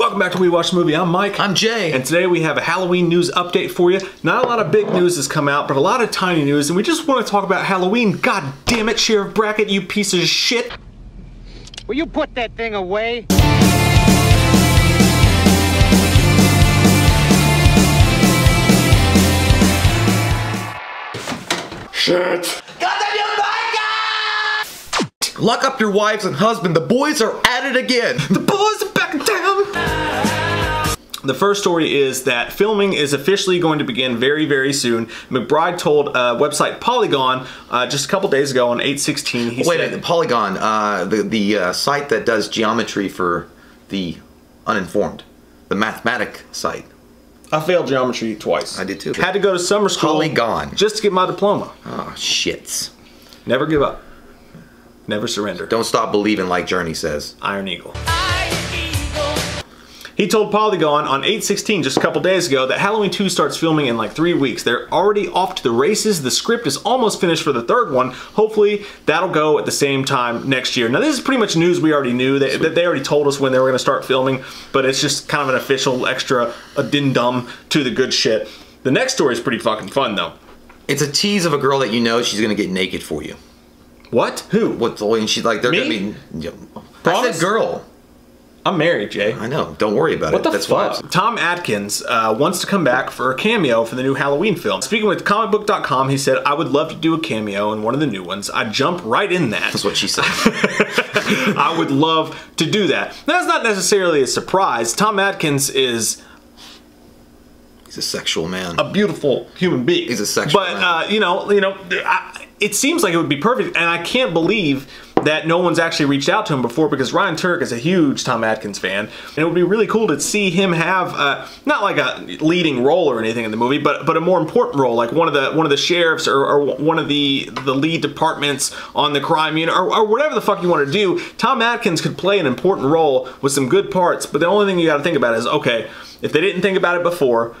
Welcome back to We Watch the Movie. I'm Mike. I'm Jay. And today we have a Halloween news update for you. Not a lot of big news has come out, but a lot of tiny news, and we just want to talk about Halloween. God damn it, Sheriff Brackett, you piece of shit. Will you put that thing away? Shit. Lock up your wives and husband. The boys are at it again. The boys are back in town. The first story is that filming is officially going to begin very, very soon. McBride told website Polygon just a couple days ago on 8/16. Wait a minute, Polygon, the site that does geometry for the uninformed, the mathematic site. I failed geometry twice. I did too. Had to go to summer school. Polygon. Just to get my diploma. Oh, shits. Never give up. Never surrender. Don't stop believing, like Journey says. Iron Eagle. He told Polygon on 8/16 just a couple days ago that Halloween 2 starts filming in like 3 weeks. They're already off to the races. The script is almost finished for the third one. Hopefully that'll go at the same time next year. Now this is pretty much news we already knew. That they already told us when they were going to start filming, but it's just kind of an official extra addendum to the good shit. The next story is pretty fucking fun though. It's a tease of a girl that you know she's going to get naked for you. What? Who? What? And she's like, they're going to be... I said girl. I'm married, Jay. I know. Don't worry about it. What the That's fuck? Why. Tom Atkins wants to come back for a cameo for the new Halloween film. Speaking with comicbook.com, he said, I would love to do a cameo in one of the new ones. I'd jump right in that. That's what she said. I would love to do that. That's not necessarily a surprise. Tom Atkins is... He's a sexual man. A beautiful human being. He's a sexual man. But, it seems like it would be perfect, and I can't believe that no one's actually reached out to him before, because Ryan Turk is a huge Tom Atkins fan, and it would be really cool to see him have not like a leading role or anything in the movie, but a more important role, like one of the sheriffs or one of the lead departments on the crime unit, or whatever the fuck you want to do. Tom Atkins could play an important role with some good parts, but the only thing you got to think about is, okay, if they didn't think about it before,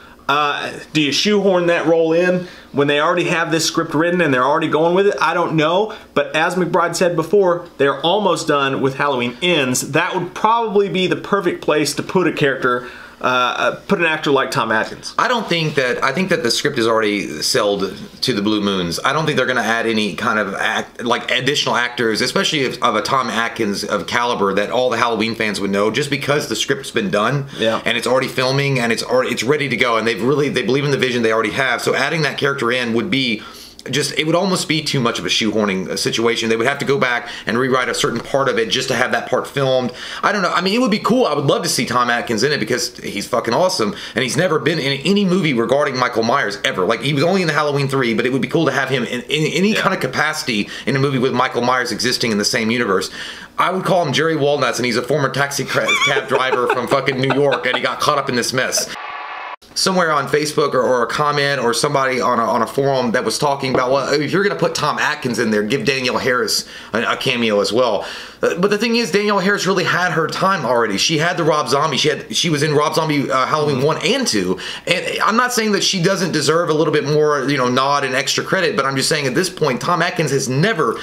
do you shoehorn that role in when they already have this script written and they're already going with it? I don't know, but as McBride said before, they're almost done with Halloween Ends. That would probably be the perfect place to put a character, put an actor like Tom Atkins. I think that the script is already sold to the Blue Moons. I don't think they're going to add any kind of additional actors, especially of a Tom Atkins of caliber that all the Halloween fans would know, just because the script's been done, yeah, and it's already filming and it's ready to go, and they believe in the vision they already have. So adding that character in would be it would almost be too much of a shoehorning situation. They would have to go back and rewrite a certain part of it just to have that part filmed. I don't know. I mean, it would be cool. I would love to see Tom Atkins in it because he's fucking awesome, and he's never been in any movie regarding Michael Myers ever. Like, he was only in the Halloween 3, but it would be cool to have him in any kind of capacity in a movie with Michael Myers existing in the same universe. I would call him Jerry Walnuts, and he's a former taxi cab driver from fucking New York, and he got caught up in this mess. Somewhere on Facebook or a comment or somebody on a forum that was talking about, well, if you're going to put Tom Atkins in there, give Danielle Harris a cameo as well. But the thing is, Danielle Harris really had her time already. She had the Rob Zombie. She was in Rob Zombie Halloween 1 and 2. And I'm not saying that she doesn't deserve a little bit more, nod and extra credit, but I'm just saying at this point, Tom Atkins has never,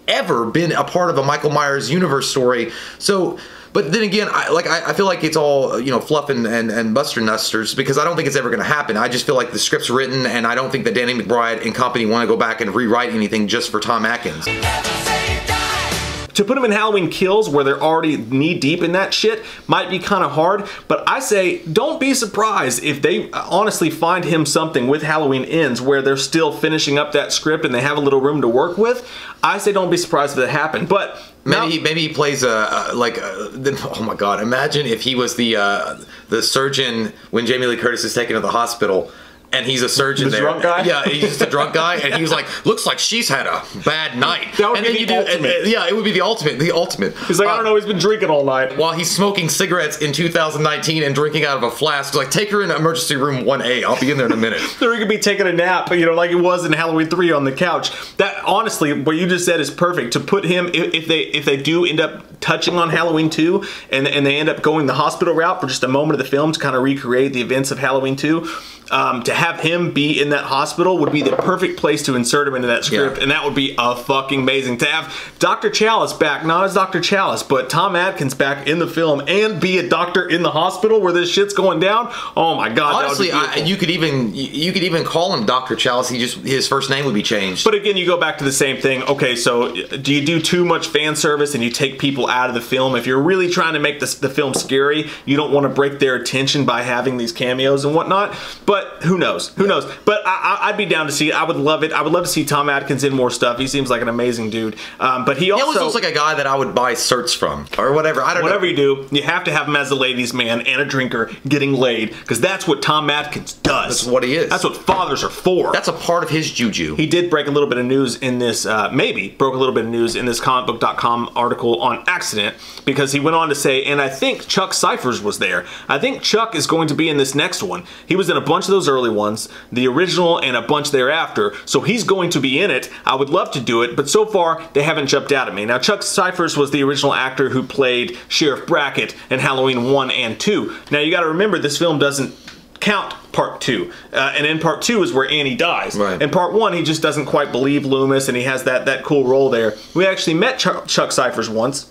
ever been a part of a Michael Myers universe story. So... But then again, I feel like it's all, fluff and buster nusters, because I don't think it's ever going to happen. I just feel like the script's written, and I don't think that Danny McBride and company want to go back and rewrite anything just for Tom Atkins. To put them in Halloween Kills, where they're already knee-deep in that shit, might be kind of hard, but I say don't be surprised if they honestly find him something with Halloween Ends where they're still finishing up that script and they have a little room to work with. I say don't be surprised if that happened, but... Maybe he plays oh my god, imagine if he was the surgeon when Jamie Lee Curtis is taken to the hospital. And he's a surgeon there. The drunk guy? Yeah, he's just a drunk guy, and he was like, looks like she's had a bad night. That would be the ultimate. Yeah, it would be the ultimate. He's like, I don't know, he's been drinking all night. While he's smoking cigarettes in 2019 and drinking out of a flask. Like, take her in emergency room 1A. I'll be in there in a minute. Or he could be taking a nap, like it was in Halloween 3 on the couch. That, honestly, what you just said is perfect. To put him, if they do end up touching on Halloween 2, and they end up going the hospital route for just a moment of the film to kind of recreate the events of Halloween 2, to have him be in that hospital would be the perfect place to insert him into that script, and that would be fucking amazing. To have Dr. Chalice back, not as Dr. Chalice, but Tom Atkins back in the film and be a doctor in the hospital where this shit's going down. Oh my god! Honestly, you could even call him Dr. Chalice. His first name would be changed. But again, you go back to the same thing. Okay, so do you do too much fan service and you take people out of the film? If you're really trying to make the film scary, you don't want to break their attention by having these cameos and whatnot. But who knows? Who knows? But I'd be down to see it. I would love it. I would love to see Tom Atkins in more stuff. He seems like an amazing dude. But he always looks like a guy that I would buy certs from or whatever. I don't know. Whatever you do, you have to have him as a ladies' man and a drinker getting laid, because that's what Tom Atkins does. That's what he is. That's what fathers are for. That's a part of his juju. He did break a little bit of news in this, maybe broke a little bit of news in this comicbook.com article on accident, because he went on to say, and I think Chuck Cyphers was there. I think Chuck is going to be in this next one. He was in a bunch of those early ones, the original and a bunch thereafter, so he's going to be in it. I would love to do it, but so far they haven't jumped out at me. Now, Chuck Cyphers was the original actor who played Sheriff Brackett in Halloween 1 and 2. Now, you got to remember, this film doesn't count part 2, and in part 2 is where Annie dies. Right. In part 1, he just doesn't quite believe Loomis, and he has that cool role there. We actually met Chuck Cyphers once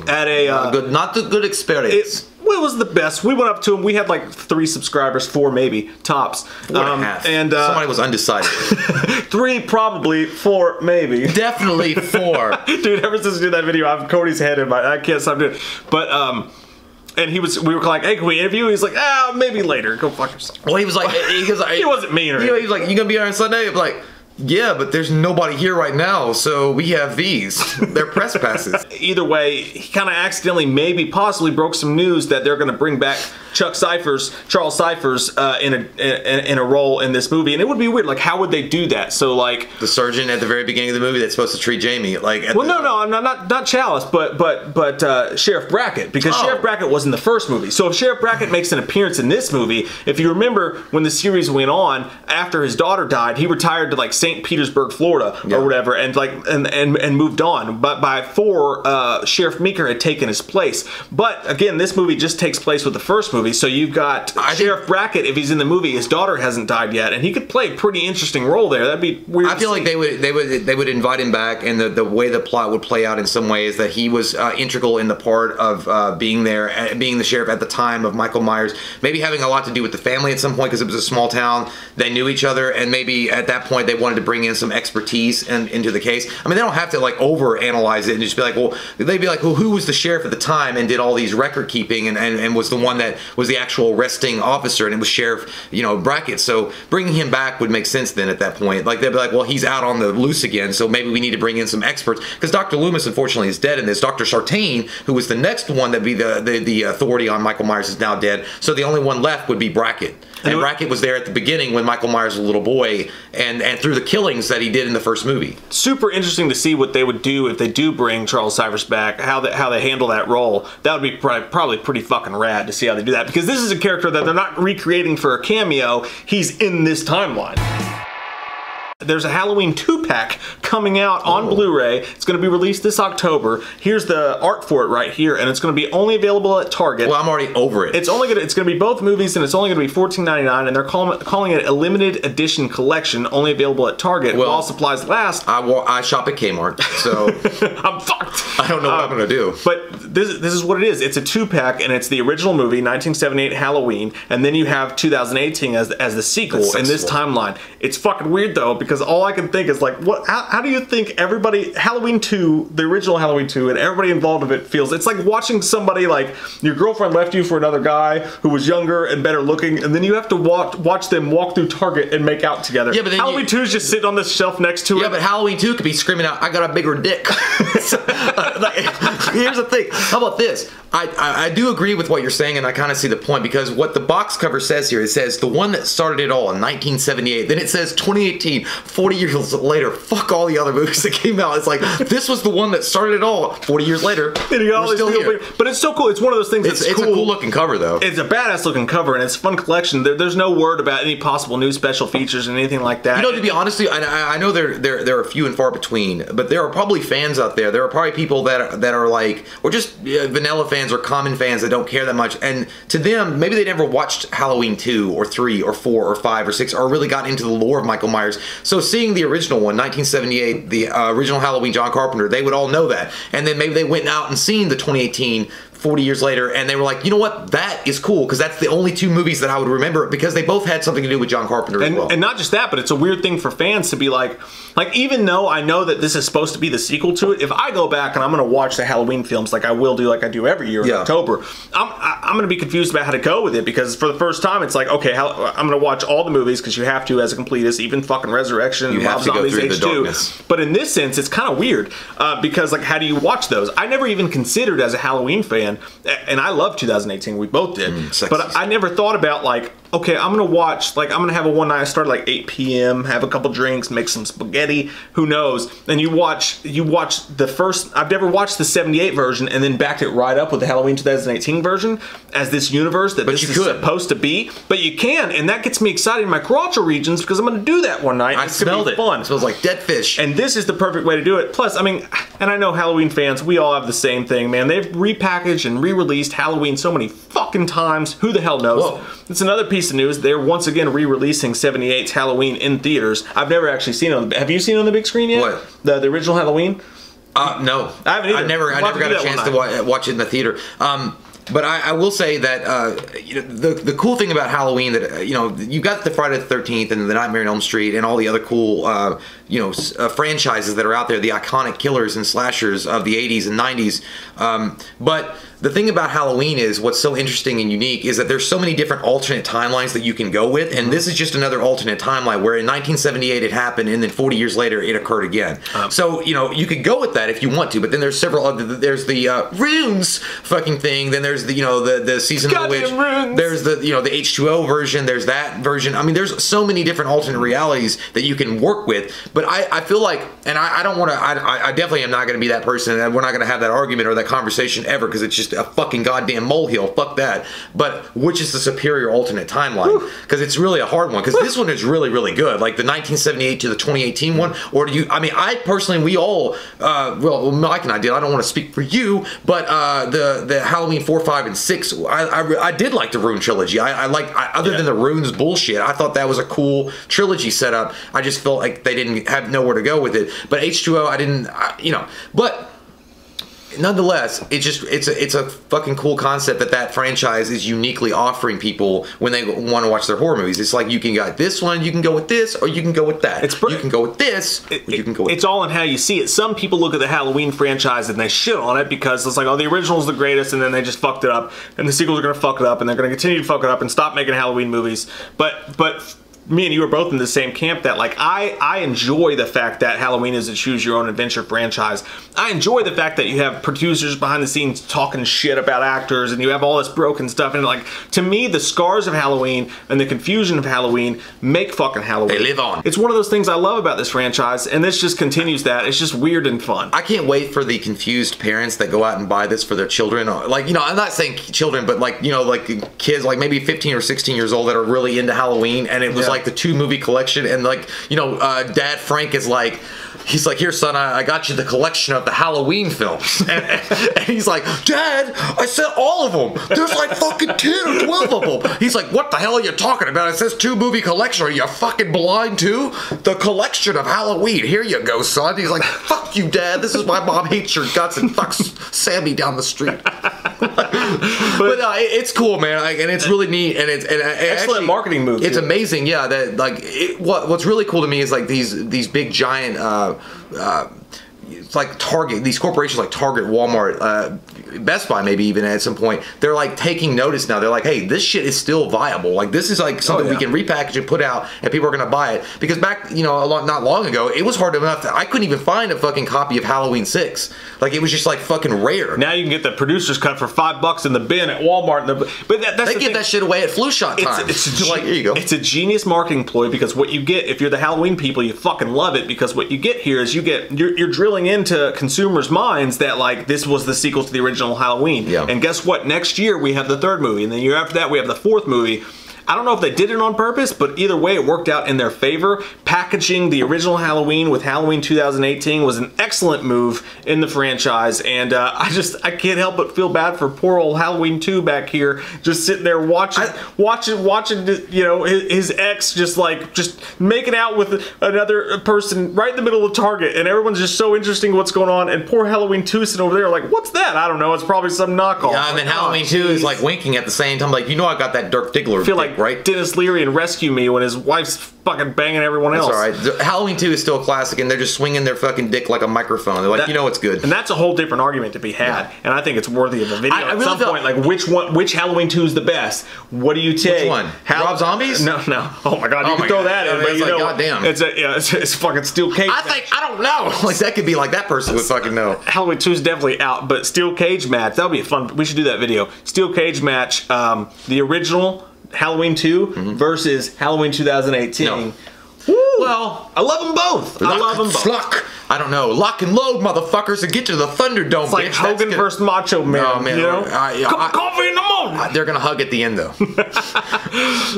at a not the good experience. It was the best. We went up to him. We had like 3 subscribers, 4 maybe, tops. 4.5. And somebody was undecided. 3 probably, 4 maybe. Definitely 4. Dude, ever since we did that video, I have Cody's head in my... I can't stop doing it. But, and we were like, hey, can we interview? He's like, maybe later. Go fuck yourself. Well, he was like... he wasn't mean or anything. He was like, you gonna be here on Sunday? I'm like... Yeah, but there's nobody here right now, so we have these. They're press passes. Either way, he kind of accidentally, maybe, possibly broke some news that they're going to bring back Chuck Cyphers, Charles Cyphers, in a role in this movie, and it would be weird. Like, how would they do that? So, like, the surgeon at the very beginning of the movie that's supposed to treat Jamie, like, no, I'm not Chalice, but Sheriff Brackett, because Sheriff Brackett was in the first movie. So if Sheriff Brackett makes an appearance in this movie, if you remember when the series went on, after his daughter died, he retired to like St. Petersburg, Florida, or whatever, and like and moved on. But by 4, Sheriff Meeker had taken his place. But again, this movie just takes place with the first movie, so you've got Sheriff Brackett. If he's in the movie, his daughter hasn't died yet, and he could play a pretty interesting role there. That'd be weird. I feel like they would invite him back, and the way the plot would play out in some ways that he was integral in the part of being there, being the sheriff at the time of Michael Myers, maybe having a lot to do with the family at some point because it was a small town. They knew each other, and maybe at that point they wanted to bring in some expertise into the case. I mean, they don't have to like over analyze it and just be like, well, they'd be like, well, who was the sheriff at the time and did all these record keeping and was the one that was the actual arresting officer, and it was Sheriff, Brackett. So bringing him back would make sense then at that point. Like, they'd be like, well, he's out on the loose again, so maybe we need to bring in some experts, because Dr. Loomis unfortunately is dead in this. Dr. Sartain, who was the next one that'd be the authority on Michael Myers, is now dead. So the only one left would be Brackett. And Brackett was there at the beginning when Michael Myers was a little boy, and through the killings that he did in the first movie. Super interesting to see what they would do if they do bring Charles Cyphers back, how they handle that role. That would be probably pretty fucking rad to see how they do that, because this is a character that they're not recreating for a cameo. He's in this timeline. There's a Halloween 2-pack coming out on Blu-ray. It's going to be released this October. Here's the art for it right here, and it's going to be only available at Target. Well, I'm already over it. It's going to be both movies, and it's only going to be $14.99, and they're calling it a limited edition collection, only available at Target. Well, while supplies last. I shop at Kmart, so I'm fucked. I don't know what I'm going to do. But this is what it is. It's a 2-pack, and it's the original movie, 1978 Halloween, and then you have 2018 as the sequel in this timeline. It's fucking weird though, because all I can think is like, what? How do you think everybody, Halloween 2, the original Halloween 2, and everybody involved with it feels? It's like watching somebody, like, your girlfriend left you for another guy who was younger and better looking, and then you have to watch them walk through Target and make out together. Yeah, but then Halloween 2 is just sitting on the shelf next to it. Yeah, but Halloween 2 could be screaming out, I got a bigger dick. Here's the thing. How about this? I do agree with what you're saying, and I kind of see the point, because what the box cover says here, it says the one that started it all in 1978. Then it says 2018, 40 years later, fuck all the other movies that came out. It's like, this was the one that started it all. 40 years later, we're still here. But it's so cool. It's one of those things that's it's cool. a cool looking cover, though. It's a badass looking cover, and it's a fun collection. There's no word about any possible new special features and anything like that. You know, to be honest, I know there are few and far between, but there are probably fans out there. There are probably people that are like, or just vanilla fans or common fans that don't care that much. And to them, maybe they never watched Halloween 2 or 3 or 4 or 5 or 6 or really got into the lore of Michael Myers. So seeing the original one, 1978, the original Halloween, John Carpenter, they would all know that. And then maybe they went out and seen the 2018 40 years later, and they were like, you know what, that is cool, because that's the only two movies that I would remember, because they both had something to do with John Carpenter as well. And not just that, but it's a weird thing for fans to be like even though I know that this is supposed to be the sequel to it, if I go back and I'm going to watch the Halloween films like I will do, like I do every year in October, I'm going to be confused about how to go with it, because for the first time it's like, okay, I'm going to watch all the movies, because you have to as a completist, even fucking Resurrection, you have to go through the darkness. But in this sense, it's kind of weird, because like, how do you watch those? I never even considered as a Halloween fan, and I love 2018, we both did, but I never thought about like, okay, I'm gonna watch, like, I'm gonna have a one night, I start at like 8 p.m., have a couple drinks, make some spaghetti, who knows, and you watch the first, I've never watched the 78 version and then backed it right up with the Halloween 2018 version as this universe that this is supposed to be, but you can, and that gets me excited in my crotchal regions, because I'm gonna do that one night. I smelled it. Fun. It smells like dead fish. And this is the perfect way to do it. Plus, I mean, and I know Halloween fans, we all have the same thing, man. They've repackaged and re-released Halloween so many fucking times. Who the hell knows? Whoa. It's another piece of news. They're once again re-releasing 78's Halloween in theaters. I've never actually seen it on have you seen it on the big screen yet? What? The original Halloween? No. I haven't either. I never got a chance to watch it in the theater. But I will say that you know, the cool thing about Halloween, that you know, you've got the Friday the 13th and the Nightmare on Elm Street and all the other cool you know, franchises that are out there, the iconic killers and slashers of the 80s and 90s. But the thing about Halloween is, what's so interesting and unique is that there's so many different alternate timelines that you can go with, and this is just another alternate timeline where in 1978 it happened, and then 40 years later it occurred again. So, you know, you could go with that if you want to, but then there's several other, there's the runes fucking thing, then there's the, you know, the Season of the Witch, runes. There's the, you know, the H2O version, there's that version. I mean, there's so many different alternate realities that you can work with, but I feel like, and I don't want to, I definitely am not going to be that person, and we're not going to have that argument or that conversation ever, because it's just a fucking goddamn molehill. Fuck that. But which is the superior alternate timeline? Because it's really a hard one. Because this one is really, really good. Like the 1978 to the 2018 one. Or do you? I mean, I personally, we all, well, Mike and I did. I don't want to speak for you, but the Halloween 4, 5, and 6. I did like the Rune trilogy. I like, other than the runes bullshit, I thought that was a cool trilogy setup. I just felt like they didn't have nowhere to go with it. But H2O, I didn't, you know, but. Nonetheless, it's a fucking cool concept that franchise is uniquely offering people when they want to watch their horror movies. It's like, you can get this one, you can go with this, or you can go with that. You can go with this, or you can go with It's all in how you see it. Some people look at the Halloween franchise and they shit on it because it's like, oh, the original's the greatest, and then they just fucked it up, and the sequels are going to fuck it up, and they're going to continue to fuck it up and stop making Halloween movies. But me and you are both in the same camp that, like, I enjoy the fact that Halloween is a choose your own adventure franchise. I enjoy the fact that you have producers behind the scenes talking shit about actors, and you have all this broken stuff, and like, to me, the scars of Halloween and the confusion of Halloween make fucking Halloween. They live on. It's one of those things I love about this franchise, and this just continues that. It's just weird and fun. I can't wait for the confused parents that go out and buy this for their children. Like, you know, I'm not saying children, but like, you know, like kids like maybe 15 or 16 years old that are really into Halloween, and it was like the 2-movie collection, and like, you know, Dad Frank is like, he's like, here son, I got you the collection of the Halloween films, and he's like, Dad, I said all of them, there's like fucking 10 or 12 of them. He's like, what the hell are you talking about? It says 2-movie collection. Are you fucking blind too? The collection of Halloween, here you go son. He's like, fuck you Dad, this is why Mom hates your guts and fucks Sammy down the street. but it's cool, man, like, and it's really neat, and it's excellent actually, marketing move. It's amazing, yeah. That like what's really cool to me is like these big giant it's like Target, these corporations like Target, Walmart, Best Buy, maybe even at some point, they're like taking notice now. They're like, hey, this shit is still viable. Like, this is like something we can repackage and put out, and people are gonna buy it. Because back, you know, not long ago, it was hard enough that I couldn't even find a fucking copy of Halloween 6. Like, it was just like fucking rare. Now you can get the producer's cut for $5 in the bin at Walmart. But that's they give that shit away at flu shot time. It's like, here you go. It's a genius marketing ploy, because what you get, if you're the Halloween people, you fucking love it, because what you get here is you're drilling into consumers' minds that like this was the sequel to the original Halloween. Yeah. And guess what? Next year we have the 3rd movie, and then the year after that we have the 4th movie. I don't know if they did it on purpose, but either way it worked out in their favor. Packaging the original Halloween with Halloween 2018 was an excellent move in the franchise, and I can't help but feel bad for poor old Halloween 2 back here, just sitting there watching, you know, his ex just making out with another person right in the middle of Target, and everyone's just so interesting in what's going on, and poor Halloween 2 sitting over there like, what's that? I don't know, it's probably some knockoff. Yeah, and then Halloween 2 is like winking at the same time, like, you know, I got that Dirk Diggler. I feel like right? Dennis Leary and Rescue Me when his wife's fucking banging everyone else. That's all right. Halloween 2 is still a classic, and they're just swinging their fucking dick like a microphone. They're like, you know, it's good. And that's a whole different argument to be had. And I think it's worthy of a video at some point. Like, which Halloween 2 is the best? What do you take? Which one? Rob Zombies? No. Oh my god, you can throw that in. But you know, goddamn. It's fucking Steel Cage. I don't know. Like, that could be like that person would fucking know. Halloween 2 is definitely out, but Steel Cage match, that would be fun. We should do that video. Steel Cage match, the original Halloween 2 versus Halloween 2018. No. Woo. Well, I love them both. I love them both. Lock. I don't know. Lock and load, motherfuckers, and get to the Thunderdome. It's like bitch. Hogan versus Macho Man. No, man. You know? Coffee in the morning. They're gonna hug at the end, though.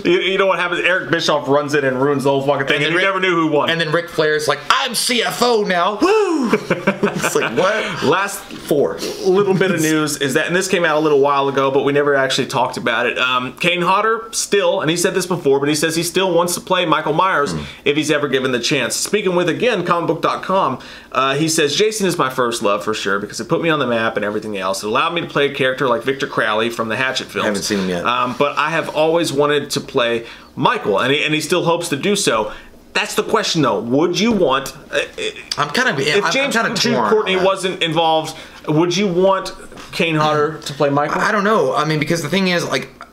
You know what happens? Eric Bischoff runs in and ruins the whole fucking thing, and you never knew who won. And then Ric Flair's like, I'm CFO now. Woo! It's like, what? Last little bit of news is that, and this came out a little while ago, but we never actually talked about it. Kane Hodder still, and he said this before, but he says he still wants to play Michael Myers if he's ever given the chance. Speaking with, again, comicbook.com, he says, Jason is my first love for sure, because it put me on the map and everything else. It allowed me to play a character like Victor Crowley from the Hatchet films. I haven't seen him yet. But I have always wanted to play Michael, and he still hopes to do so. That's the question, though. Would you want... I'm kind of... If James Courtney wasn't involved, would you want Kane Hodder to play Michael? I don't know. I mean, because the thing is,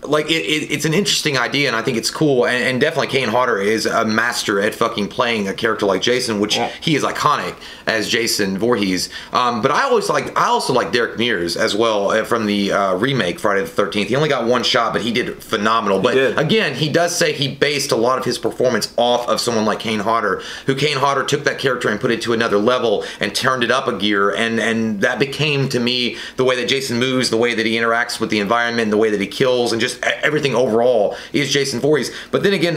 it's an interesting idea, and I think it's cool, and definitely Kane Hodder is a master at fucking playing a character like Jason, which he is iconic as Jason Voorhees. But I also like Derek Mears as well from the remake Friday the 13th. He only got one shot, but he did phenomenal. But again, he does say he based a lot of his performance off of someone like Kane Hodder, who Kane Hodder took that character and put it to another level and turned it up a gear, and that became, to me, the way that Jason moves, the way that he interacts with the environment, the way that he kills, and just everything overall is Jason Voorhees. But then again,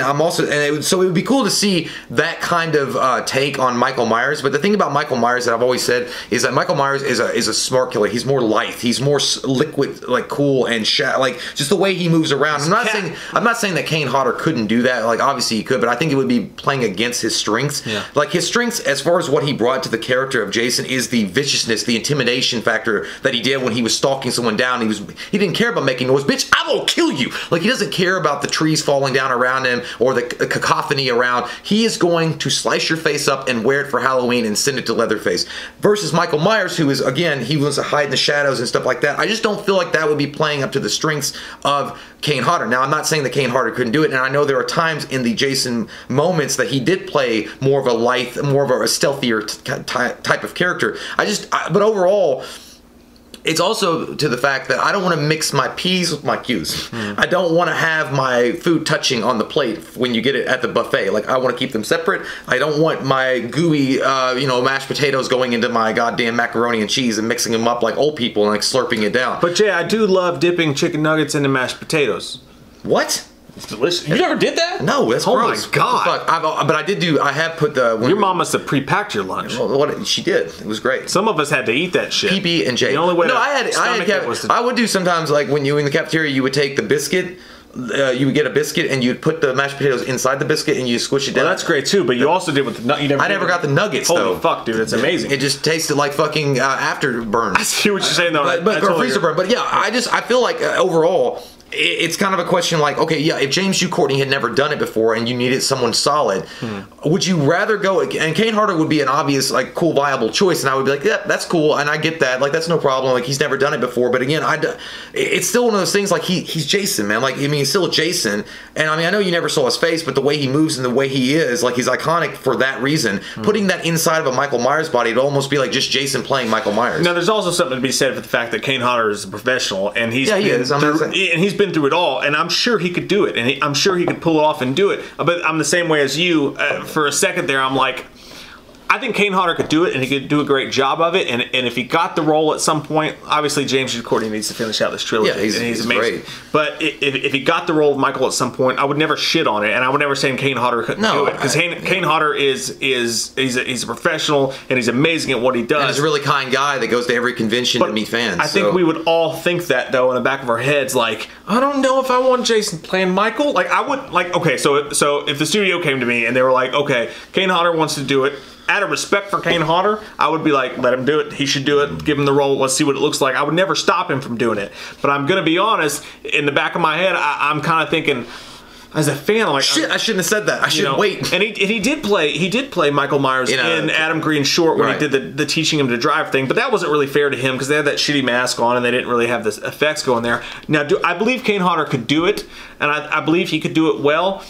so it would be cool to see that kind of take on Michael Myers. But the thing about Michael Myers that I've always said is that Michael Myers is a smart killer. He's more lithe. He's more liquid, like cool and like just the way he moves around. I'm not saying that Kane Hodder couldn't do that. Like, obviously he could, but I think it would be playing against his strengths. Yeah. Like, his strengths as far as what he brought to the character of Jason is the viciousness, the intimidation factor that he did when he was stalking someone down. He didn't care about making noise. Bitch, I will kill you. Like, he doesn't care about the trees falling down around him or the cacophony around. He is going to slice your face up and wear it for Halloween and send it to Leatherface. Versus Michael Myers, who is, again, he wants to hide in the shadows and stuff like that. I just don't feel like that would be playing up to the strengths of Kane Hodder. Now, I'm not saying that Kane Hodder couldn't do it, and I know there are times in the Jason moments that he did play more of a lithe, more of a stealthier type of character. But overall, it's also to the fact that I don't want to mix my P's with my Q's. I don't want to have my food touching on the plate when you get it at the buffet. Like, I want to keep them separate. I don't want my gooey, mashed potatoes going into my goddamn macaroni and cheese and mixing them up like old people and like slurping it down. But Jay, I do love dipping chicken nuggets into mashed potatoes. What? It's delicious. You never did that? No, that's gross. Oh my god! But I have put the. Your mom must have pre-packed your lunch. Well, she did. It was great. Some of us had to eat that shit. PB and J. The only way. No, I would do sometimes, like when you in the cafeteria, you would take the biscuit. You would get a biscuit and you'd put the mashed potatoes inside the biscuit and you squish it down. Well, that's great too, but you also did with the nut. I never got the nuggets though. Holy fuck, dude, it's amazing. It just tasted like fucking afterburn. I see what you're saying though. But freezer burn. But yeah, I feel like overall, it's kind of a question like, okay, yeah, if James Hugh Courtney had never done it before and you needed someone solid, would you rather go, and Kane Hodder would be an obvious, like, cool, viable choice, and I would be like, yeah, that's cool, and I get that, like, that's no problem, like, he's never done it before, but again, it's still one of those things, like, he's Jason, man, like, I mean, he's still Jason, and I mean, I know you never saw his face, but the way he moves and the way he is, like, he's iconic for that reason. Putting that inside of a Michael Myers body, it'd almost be like just Jason playing Michael Myers. Now, there's also something to be said for the fact that Kane Hodder is a professional, and he's been through it all, and I'm sure he could do it, and I'm sure he could pull it off and do it. But I'm the same way as you. For a second there, I'm like, I think Kane Hodder could do it, and he could do a great job of it. And if he got the role at some point, obviously James Hugh Courtney needs to finish out this trilogy. Yeah, he's amazing. great. But if he got the role of Michael at some point, I would never shit on it, and I would never say Kane Hodder couldn't do it, because Kane Hodder is he's a professional, and he's amazing at what he does. And he's a really kind guy that goes to every convention to meet fans. I think we would all think that, though, in the back of our heads, like, I don't know if I want Jason playing Michael. Like, I would, like, okay, so if the studio came to me and they were like, okay, Kane Hodder wants to do it, out of respect for Kane Hodder, I would be like, let him do it. He should do it. Give him the role. Let's see what it looks like. I would never stop him from doing it. But I'm going to be honest, in the back of my head, I'm kind of thinking, as a fan, I'm like, shit, I shouldn't have said that. I should wait. And he did play Michael Myers in Adam Green's short when he did the teaching him to drive thing, but that wasn't really fair to him because they had that shitty mask on and they didn't really have the effects going there. Now, I believe Kane Hodder could do it, and I believe he could do it well.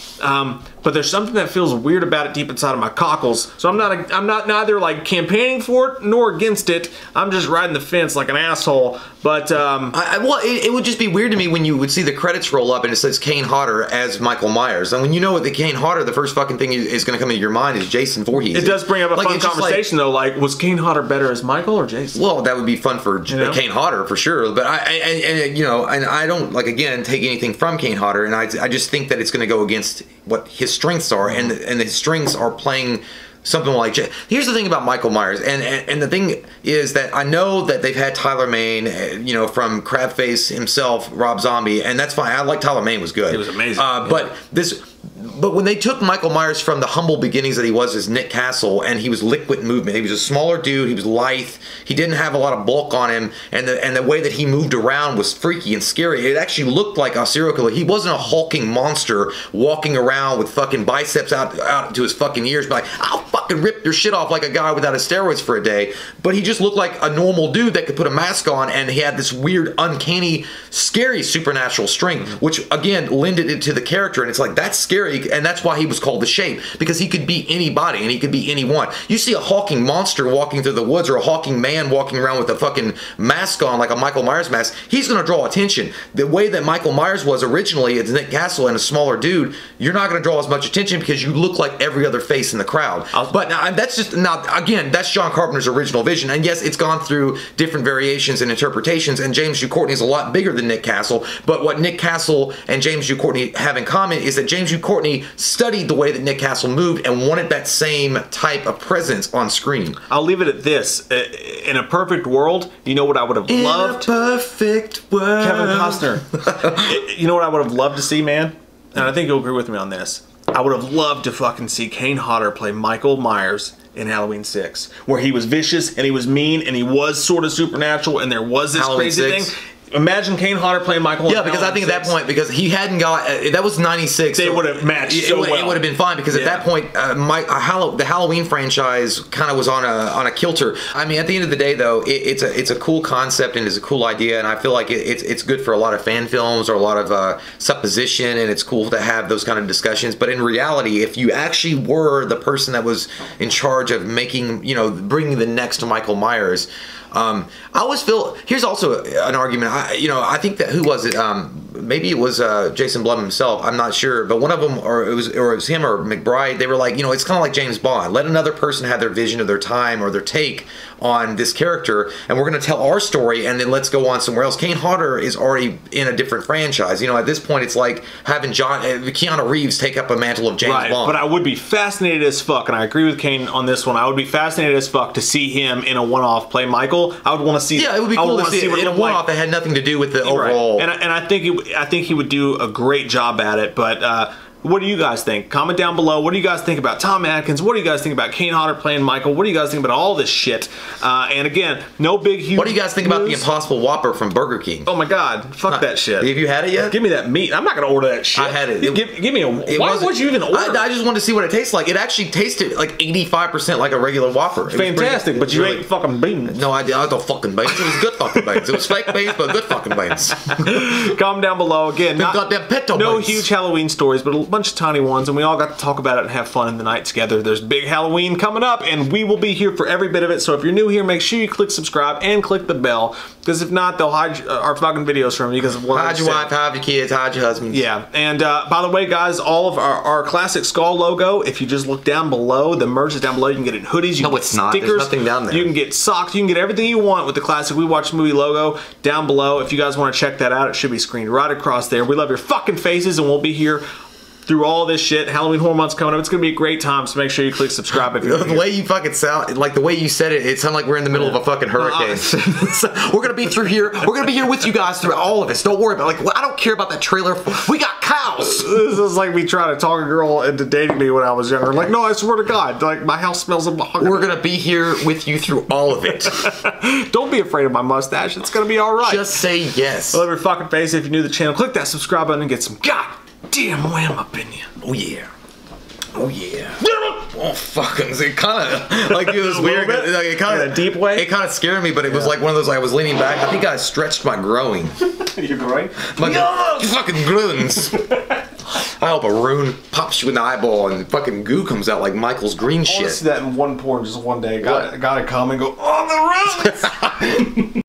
But there's something that feels weird about it deep inside of my cockles. So I'm not neither like campaigning for it nor against it. I'm just riding the fence like an asshole. But well, it would just be weird to me when you would see the credits roll up and it says Kane Hodder as Michael Myers. And when you know what the Kane Hodder, the first fucking thing is going to come into your mind is Jason Voorhees. It does bring up a fun conversation though. Like, was Kane Hodder better as Michael or Jason? Well, that would be fun for Kane Hodder for sure. But I don't, like, again, take anything from Kane Hodder, and I just think that it's going to go against what his strengths are, and his strengths are playing something like... Here's the thing about Michael Myers, and the thing is that I know that they've had Tyler Mane, from Crabface himself, Rob Zombie, and that's fine. I like Tyler Mane was good. He was amazing. But when they took Michael Myers from the humble beginnings that he was as Nick Castle, and he was liquid movement, he was a smaller dude, he was lithe, he didn't have a lot of bulk on him, and the way that he moved around was freaky and scary. It actually looked like a serial killer. He wasn't a hulking monster walking around with fucking biceps out to his fucking ears, like, I'll fucking rip your shit off like a guy without his steroids for a day. But he just looked like a normal dude that could put a mask on, and he had this weird, uncanny, scary supernatural strength, which again lended it to the character, and it's like, that's scary. And that's why he was called the Shape, because he could be anybody and he could be anyone. You see a hulking monster walking through the woods, or a hulking man walking around with a fucking mask on, like a Michael Myers mask, he's going to draw attention. The way that Michael Myers was originally as Nick Castle and a smaller dude, you're not going to draw as much attention because you look like every other face in the crowd. But now, that's John Carpenter's original vision, and yes, it's gone through different variations and interpretations, and James Hugh Courtney is a lot bigger than Nick Castle, but what Nick Castle and James Hugh Courtney have in common is that James Hugh Courtney studied the way that Nick Castle moved and wanted that same type of presence on screen. I'll leave it at this. In a perfect world, you know what I would have loved? In a perfect world. Kevin Costner. You know what I would have loved to see, man? And I think you'll agree with me on this. I would have loved to fucking see Kane Hodder play Michael Myers in Halloween 6, where he was vicious and he was mean and he was sort of supernatural and there was this Halloween crazy 6. thing. Imagine Kane Hodder playing Michael. Yeah, because I think at that point, because he hadn't got that was '96. They would have matched. It would have been fine because at that point, the Halloween franchise kind of was on a kilter. I mean, at the end of the day, though, it's a cool concept and it's a cool idea, and I feel like it's good for a lot of fan films or a lot of supposition, and it's cool to have those kind of discussions. But in reality, if you actually were the person that was in charge of making, bringing the next Michael Myers. I always feel, here's also an argument, I think that, who was it, maybe it was Jason Blum himself, I'm not sure, but one of them, or it was him or McBride, they were like, it's kind of like James Bond, let another person have their vision of their time or their take on this character, and we're going to tell our story, and then let's go on somewhere else. Kane Hodder is already in a different franchise. At this point, it's like having Keanu Reeves take up a mantle of James Bond. But I would be fascinated as fuck, and I agree with Kane on this one, I would be fascinated as fuck to see him in a one-off play Michael. I would want to see. Yeah, it would be cool to see it in a one-off that had nothing to do with the overall. And I think he would do a great job at it, but What do you guys think? Comment down below. What do you guys think about Tom Atkins? What do you guys think about Kane Hodder playing Michael? What do you guys think about all this shit? And again, no big, huge What do you guys think about the Impossible Whopper from Burger King? Oh my God, fuck that shit. Have you had it yet? Give me that meat. I'm not gonna order that shit. I had it. Give me a. Why would you even order? I just wanted to see what it tastes like. It actually tasted like 85% like a regular Whopper. Fantastic, but you ate fucking beans. No, I ate the fucking beans. It was good fucking beans. It was fake beans, but good fucking beans. Comment down below. Again, goddamn pinto no beans. huge Halloween stories, but a bunch of tiny ones, and we all got to talk about it and have fun in the night together. There's big Halloween coming up, and we will be here for every bit of it. So if you're new here, make sure you click subscribe and click the bell, because if not, they'll hide our fucking videos from you. Because of what hide your wife, hide your kids, hide your husband. Yeah, and by the way, guys, all of our classic skull logo. If you just look down below, the merch is down below. You can get it in hoodies. You can get stickers. There's nothing down there. You can get socks. You can get everything you want with the classic We Watch Movie logo down below. If you guys want to check that out, it should be screened right across there. We love your fucking faces, and we'll be here through all this shit. Halloween Horror Month's coming up. It's gonna be a great time, so make sure you click subscribe if you're The way you fucking sound, like the way you said it, it sounded like we're in the middle of a fucking hurricane. So we're gonna be through here. We're gonna be here with you guys through all of this. Don't worry about I don't care about that trailer. We got cows. This is like me trying to talk a girl into dating me when I was younger. Like, no, I swear to God, like my house smells of mahogany. We're gonna be here with you through all of it. Don't be afraid of my mustache. It's gonna be all right. Just say yes. I love your fucking face. If you're new to the channel, click that subscribe button and get some goddamn wham opinion. Oh yeah. Oh yeah. Oh fucking! It kind of like it was weird. Like, it kind of in a deep way. It kind of scared me, but it was like one of those. Like, I was leaning back. I think I stretched my groin. You're groin? My fucking groins. I hope a rune pops you in the eyeball and fucking goo comes out like Michael's green shit. I want to see that in one porn just one day. Gotta come and go on the runes.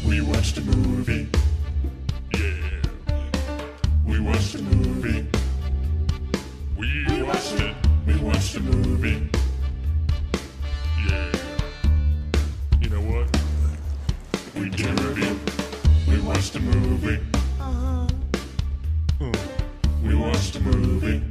We watched a movie. Yeah. We watched a movie. We watched it. We watched a movie. Yeah. You know what? We did a review. We watched a movie. We watched a movie.